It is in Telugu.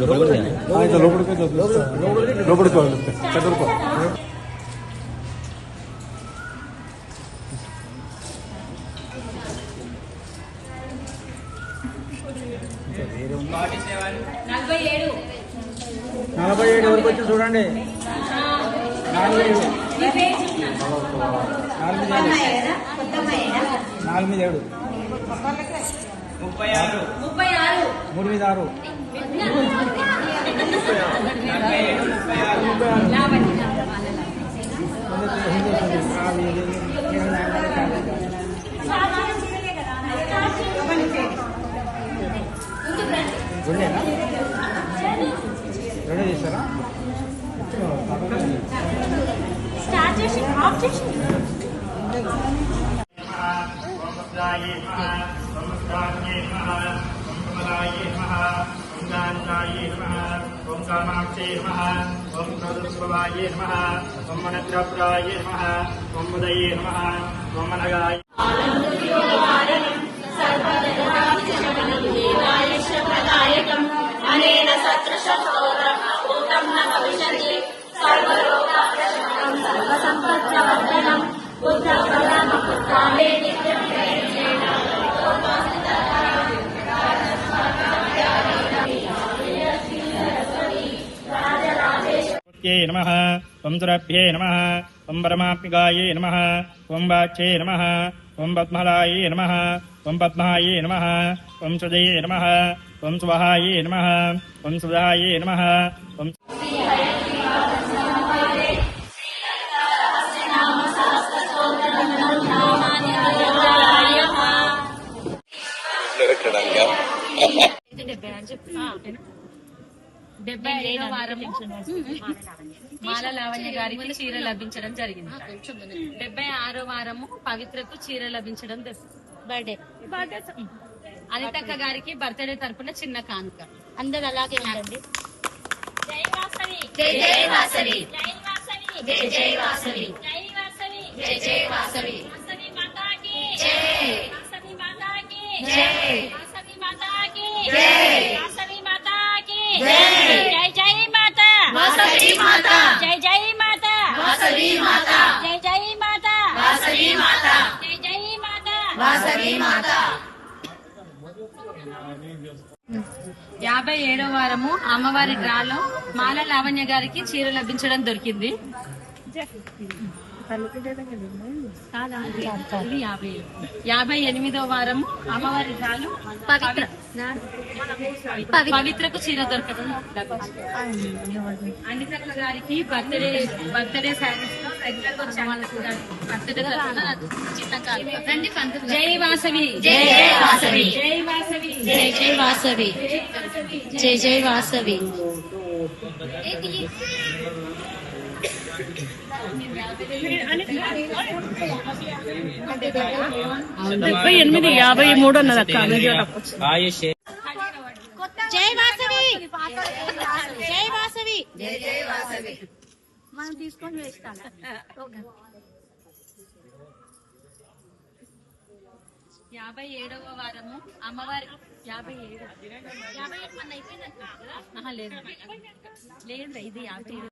లోపలికి నలభై ఏడు వరకు వచ్చి చూడండి. 4 36 3 మీద 6 రెడీ చేస్తారా? స్టార్ట్ చేసి ఆఫ్ చేసి ఓం కామాక్షే నమః, ఓం ప్రదుర్భవాయ నమః, ఓం మనద్రవ్రాయ నమః, ఓం ఉదయే నమః, ఓం మనగాయ అనేన సత్రశతోరూతం న భవిష్యతి సర్వలోకప్రశమనం సర్వసంపత్ప్రవర్ధనం పుత్రప్రదామపుత్రాలే నిత్యం నమః, ఓం సురభ్యే నమః, ఓం పరమాత్మికాయే నమః, ఓం వాచ్యే నమః, ఓం పద్మలాయే నమః, ఓం పద్మాయే నమః, ఓం సుదయే నమః, ఓం స్వహాయే నమః, ఓం సుధాయే నమః, ఓం మాల లావణ్య గారికి చీర లభించడం జరిగింది. 76వ వారము పవిత్రకు చీర లభించడం బర్త్డే అనితక్క గారికి బర్త్డే తరపున చిన్న కానుక. అందరు అలాగే ఉండండి. జై వాసవి, జై జై వాసవి, జై వాసవి, జై జై వాసవి, జై వాసవి, జై జై వాసవి, వాసవి మాతాకి జై, వాసవి మాతాకి జై, వాసవి మాతాకి జై, వాసవి మాతాకి జై, జై జై మాతా, వాసవి మాతా, జై జై మాతా, వాసవి మాతా, జై జై మాతా, వాసవి మాతా, జై జై మాతా. వాసవి మాతా. 57వ వారము అమ్మవారి డ్రాలో మాల లావణ్య గారికి చీర లభించడం దొరికింది. 58వ వారము అమ్మవారి డ్రాలో పవిత్రకు చీర దొరకడం. అనితక్క గారికి బర్త్డే శారీస్ లో రెగ్యులర్ గా వచ్చే వాళ్ళకు బర్త్డే చిన్న కానుక. జై వాసవి, జై జై వాసవి, జై వాసవి, జై జై వాసవి, జై జై వాసవి. 53 అన్నది అక్క. జై వాసవి, జై వాసవి, జై జై వాసవి. మనం తీసుకొని వేస్తాను. 57వ వారము అమ్మవారి 57 లేదు లేదు ఇది 57